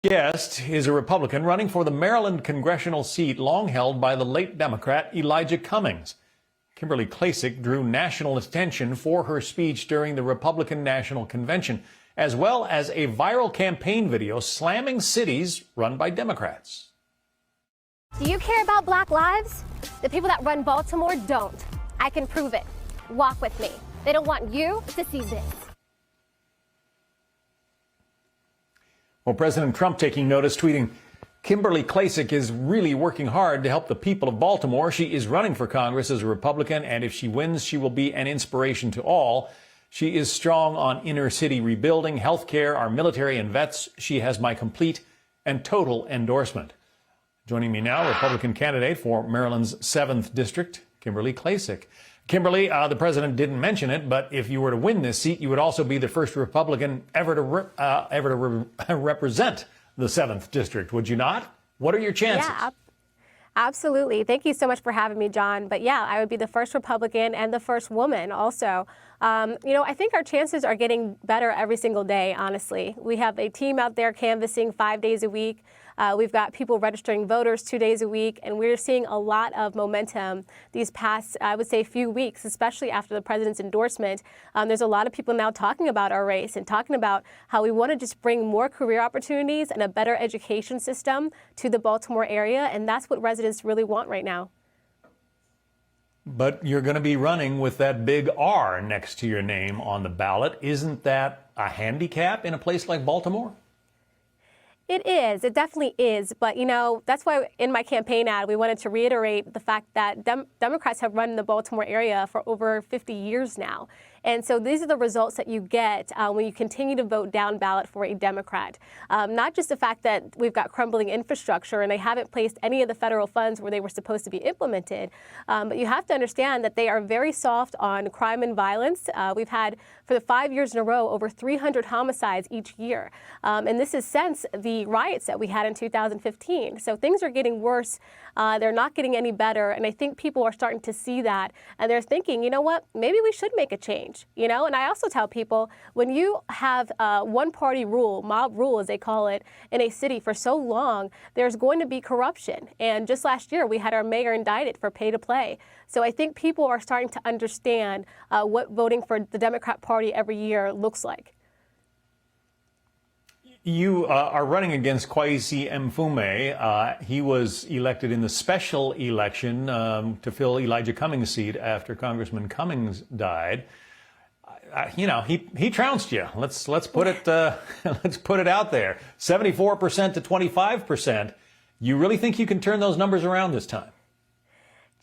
Guest is a Republican running for the Maryland congressional seat long held by the late Democrat Elijah Cummings. Kimberly Klacik drew national attention for her speech during the Republican National Convention, as well as a viral campaign video slamming cities run by Democrats. Do you care about Black lives? The people that run Baltimore don't. I can prove it. Walk with me. They don't want you to see this. Well, President Trump taking notice, tweeting, Kimberly Klacik is really working hard to help the people of Baltimore. She is running for Congress as a Republican, and if she wins, she will be an inspiration to all. She is strong on inner city rebuilding, health care, our military and vets. She has my complete and total endorsement. Joining me now, Republican candidate for Maryland's 7th District, Kimberly Klacik. Kimberly, the president didn't mention it, but if you were to win this seat, you would also be the first Republican ever to represent the 7th District, would you not? What are your chances? Yeah, absolutely. Thank you so much for having me, John. But yeah, I would be the first Republican and the first woman also. I think our chances are getting better every single day, honestly. We have a team out there canvassing 5 days a week. We've got people registering voters 2 days a week, and we're seeing a lot of momentum these past, I would say, few weeks, especially after the president's endorsement. There's a lot of people now talking about our race and talking about how we want to just bring more career opportunities and a better education system to the Baltimore area, and that's what residents really want right now. But you're going to be running with that big R next to your name on the ballot. Isn't that a handicap in a place like Baltimore? It is. It definitely is. But, that's why in my campaign ad, we wanted to reiterate the fact that Democrats have run in the Baltimore area for over 50 years now. And so these are the results that you get when you continue to vote down ballot for a Democrat. Not just the fact that we've got crumbling infrastructure and they haven't placed any of the federal funds where they were supposed to be implemented, but you have to understand that they are very soft on crime and violence. We've had, for the 5 years in a row, over 300 homicides each year. And this is since the riots that we had in 2015. So things are getting worse. They're not getting any better. And I think people are starting to see that. And they're thinking, you know what, maybe we should make a change. And I also tell people, when you have one-party rule, mob rule as they call it, in a city for so long, there's going to be corruption. And just last year, we had our mayor indicted for pay to play. So I think people are starting to understand what voting for the Democrat Party every year looks like. You are running against Kwesi Mfume. He was elected in the special election to fill Elijah Cummings' seat after Congressman Cummings died. He trounced you. Let's put it let's put it out there. 74% to 25%. You really think you can turn those numbers around this time?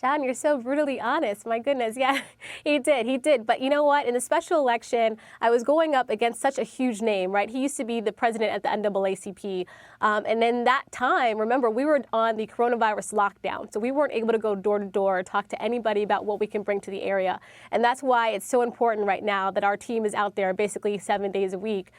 John, you're so brutally honest. My goodness. Yeah, he did. But you know what? In the special election, I was going up against such a huge name, right? He used to be the president at the NAACP. And in that time, remember, we were on the coronavirus lockdown. So we weren't able to go door to door, talk to anybody about what we can bring to the area. And that's why it's so important right now that our team is out there basically 7 days a week,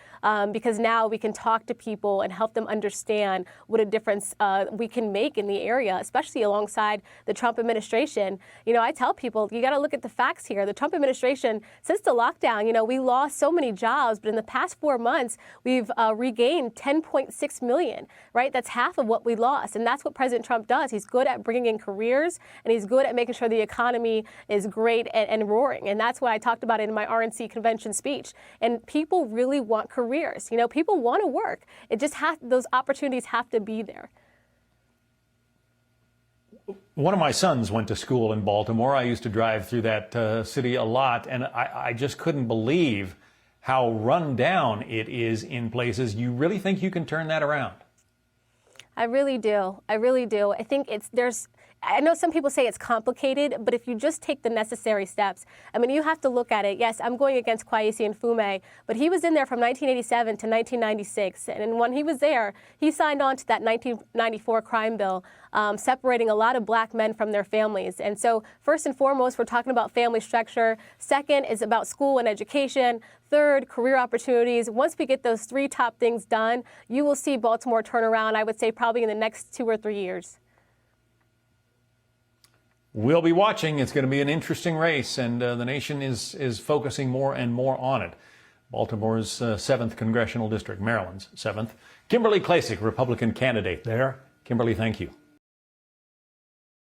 because now we can talk to people and help them understand what a difference we can make in the area, especially alongside the Trump administration. I tell people, you got to look at the facts here. The Trump administration, since the lockdown, we lost so many jobs, but in the past 4 months, we've regained 10.6 million, right? That's half of what we lost. And that's what President Trump does. He's good at bringing in careers, and he's good at making sure the economy is great and roaring. And that's what I talked about in my RNC convention speech. And people really want careers. People want to work. It just those opportunities have to be there. One of my sons went to school in Baltimore. I used to drive through that city a lot, and I just couldn't believe how run down it is in places. You really think you can turn that around? I really do. I really do. I think I know some people say it's complicated, but if you just take the necessary steps, you have to look at it. Yes, I'm going against Kwesi Mfume, but he was in there from 1987 to 1996. And when he was there, he signed on to that 1994 crime bill, separating a lot of black men from their families. And so first and foremost, we're talking about family structure. Second is about school and education. Third, career opportunities. Once we get those 3 top things done, you will see Baltimore turn around, I would say, probably in the next 2 or 3 years. We'll be watching. It's going to be an interesting race, and the nation is focusing more and more on it. Baltimore's 7th congressional district, Maryland's 7th. Kimberly Klacik, Republican candidate there. Kimberly, thank you.